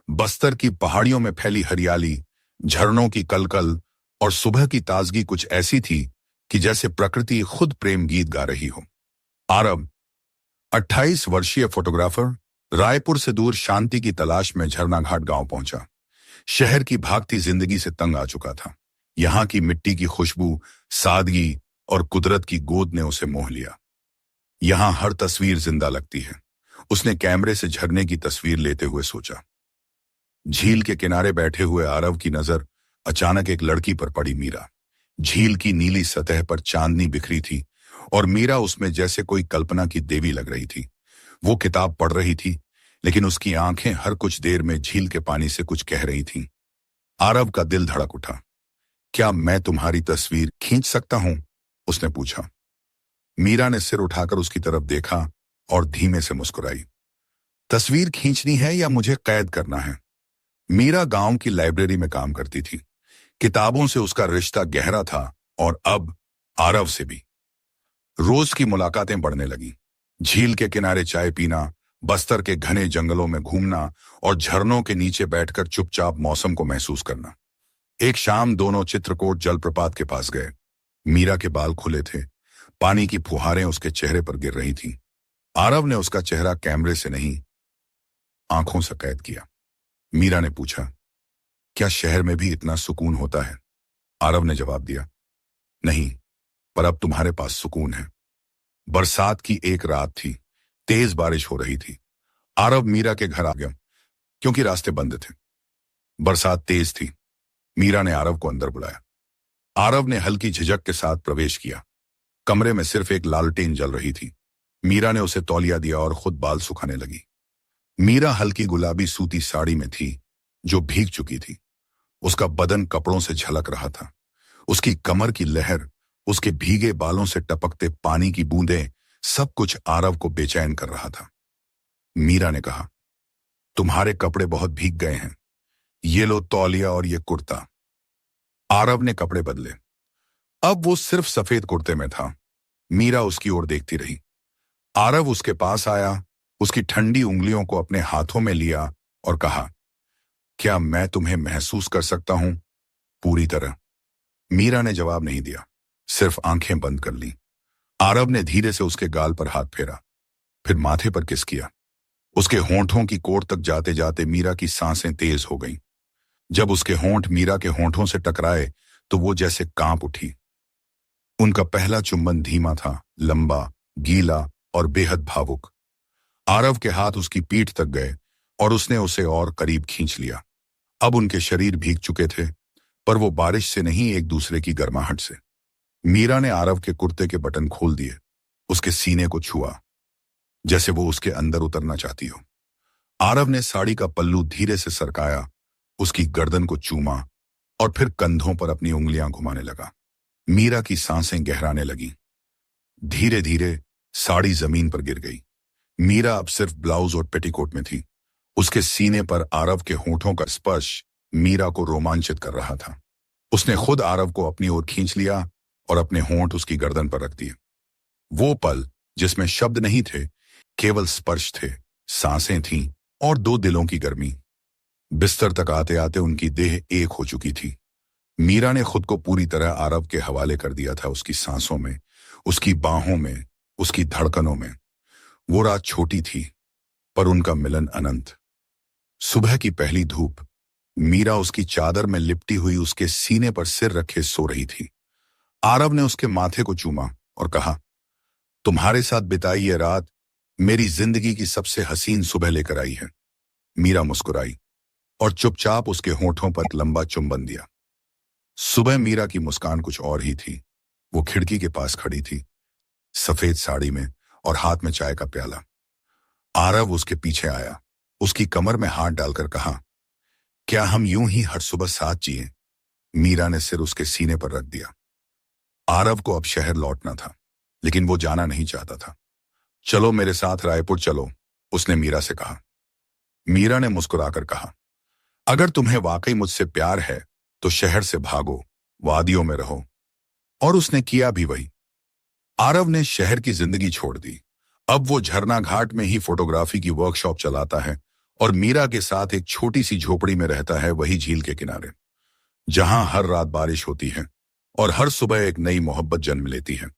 बस्तर की पहाड़ियों में फैली हरियाली, झरनों की कलकल और सुबह की ताजगी कुछ ऐसी थी कि जैसे प्रकृति खुद प्रेम गीत गा रही हो। आरव, 28 वर्षीय फोटोग्राफर, रायपुर से दूर शांति की तलाश में झरना घाट गांव पहुंचा। शहर की भागती जिंदगी से तंग आ चुका था। यहाँ की मिट्टी की खुशबू, सादगी और कुदरत की गोद ने उसे मोह लिया। यहाँ हर तस्वीर जिंदा लगती है, उसने कैमरे से झरने की तस्वीर लेते हुए सोचा। झील के किनारे बैठे हुए आरव की नजर अचानक एक लड़की पर पड़ी, मीरा। झील की नीली सतह पर चांदनी बिखरी थी और मीरा उसमें जैसे कोई कल्पना की देवी लग रही थी। वो किताब पढ़ रही थी, लेकिन उसकी आंखें हर कुछ देर में झील के पानी से कुछ कह रही थीं। आरव का दिल धड़क उठा। क्या मैं तुम्हारी तस्वीर खींच सकता हूं? उसने पूछा। मीरा ने सिर उठाकर उसकी तरफ देखा और धीमे से मुस्कुराई। तस्वीर खींचनी है या मुझे कैद करना है? मीरा गांव की लाइब्रेरी में काम करती थी। किताबों से उसका रिश्ता गहरा था और अब आरव से भी। रोज की मुलाकातें बढ़ने लगी। झील के किनारे चाय पीना, बस्तर के घने जंगलों में घूमना और झरनों के नीचे बैठकर चुपचाप मौसम को महसूस करना। एक शाम दोनों चित्रकूट जलप्रपात के पास गए। मीरा के बाल खुले थे, पानी की फुहारें उसके चेहरे पर गिर रही थीं। आरव ने उसका चेहरा कैमरे से नहीं, आंखों से कैद किया। मीरा ने पूछा, क्या शहर में भी इतना सुकून होता है? आरव ने जवाब दिया, नहीं, पर अब तुम्हारे पास सुकून है। बरसात की एक रात थी, तेज बारिश हो रही थी। आरव मीरा के घर आ गया क्योंकि रास्ते बंद थे। बरसात तेज थी। मीरा ने आरव को अंदर बुलाया। आरव ने हल्की झिझक के साथ प्रवेश किया। कमरे में सिर्फ एक लालटेन जल रही थी। मीरा ने उसे तौलिया दिया और खुद बाल सुखाने लगी। मीरा हल्की गुलाबी सूती साड़ी में थी जो भीग चुकी थी। उसका बदन कपड़ों से झलक रहा था। उसकी कमर की लहर, उसके भीगे बालों से टपकते पानी की बूंदें, सब कुछ आरव को बेचैन कर रहा था। मीरा ने कहा, तुम्हारे कपड़े बहुत भीग गए हैं, ये लो तौलिया और ये कुर्ता। आरव ने कपड़े बदले। अब वो सिर्फ सफेद कुर्ते में था। मीरा उसकी ओर देखती रही। आरव उसके पास आया, उसकी ठंडी उंगलियों को अपने हाथों में लिया और कहा, क्या मैं तुम्हें महसूस कर सकता हूं पूरी तरह? मीरा ने जवाब नहीं दिया, सिर्फ आंखें बंद कर ली। आरव ने धीरे से उसके गाल पर हाथ फेरा, फिर माथे पर किस किया। उसके होंठों की कोर तक जाते जाते मीरा की सांसें तेज हो गईं। जब उसके होंठ मीरा के होंठों से टकराए तो वो जैसे कांप उठी। उनका पहला चुंबन धीमा था, लंबा, गीला और बेहद भावुक। आरव के हाथ उसकी पीठ तक गए और उसने उसे और करीब खींच लिया। अब उनके शरीर भीग चुके थे, पर वो बारिश से नहीं, एक दूसरे की गर्माहट से। मीरा ने आरव के कुर्ते के बटन खोल दिए, उसके सीने को छुआ, जैसे वो उसके अंदर उतरना चाहती हो। आरव ने साड़ी का पल्लू धीरे से सरकाया, उसकी गर्दन को चूमा और फिर कंधों पर अपनी उंगलियां घुमाने लगा। मीरा की सांसें गहराने लगी। धीरे धीरे साड़ी जमीन पर गिर गई। मीरा अब सिर्फ ब्लाउज और पेटीकोट में थी। उसके सीने पर आरव के होंठों का स्पर्श मीरा को रोमांचित कर रहा था। उसने खुद आरव को अपनी ओर खींच लिया और अपने होंठ उसकी गर्दन पर रख दिए। वो पल जिसमें शब्द नहीं थे, केवल स्पर्श थे, सांसें थीं और दो दिलों की गर्मी। बिस्तर तक आते आते उनकी देह एक हो चुकी थी। मीरा ने खुद को पूरी तरह आरव के हवाले कर दिया था, उसकी सांसों में, उसकी बाहों में, उसकी धड़कनों में। वो रात छोटी थी, पर उनका मिलन अनंत। सुबह की पहली धूप, मीरा उसकी चादर में लिपटी हुई उसके सीने पर सिर रखे सो रही थी। आरव ने उसके माथे को चूमा और कहा, तुम्हारे साथ बिताई ये रात मेरी जिंदगी की सबसे हसीन सुबह लेकर आई है। मीरा मुस्कुराई और चुपचाप उसके होंठों पर लंबा चुंबन दिया। सुबह मीरा की मुस्कान कुछ और ही थी। वो खिड़की के पास खड़ी थी, सफेद साड़ी में और हाथ में चाय का प्याला। आरव उसके पीछे आया, उसकी कमर में हाथ डालकर कहा, क्या हम यूं ही हर सुबह साथ जिए? मीरा ने सिर उसके सीने पर रख दिया। आरव को अब शहर लौटना था, लेकिन वो जाना नहीं चाहता था। चलो मेरे साथ रायपुर चलो, उसने मीरा से कहा। मीरा ने मुस्कुराकर कहा, अगर तुम्हें वाकई मुझसे प्यार है तो शहर से भागो, वादियों में रहो। और उसने किया भी वही। आरव ने शहर की जिंदगी छोड़ दी। अब वो झरना घाट में ही फोटोग्राफी की वर्कशॉप चलाता है और मीरा के साथ एक छोटी सी झोपड़ी में रहता है, वही झील के किनारे, जहां हर रात बारिश होती है और हर सुबह एक नई मोहब्बत जन्म लेती है।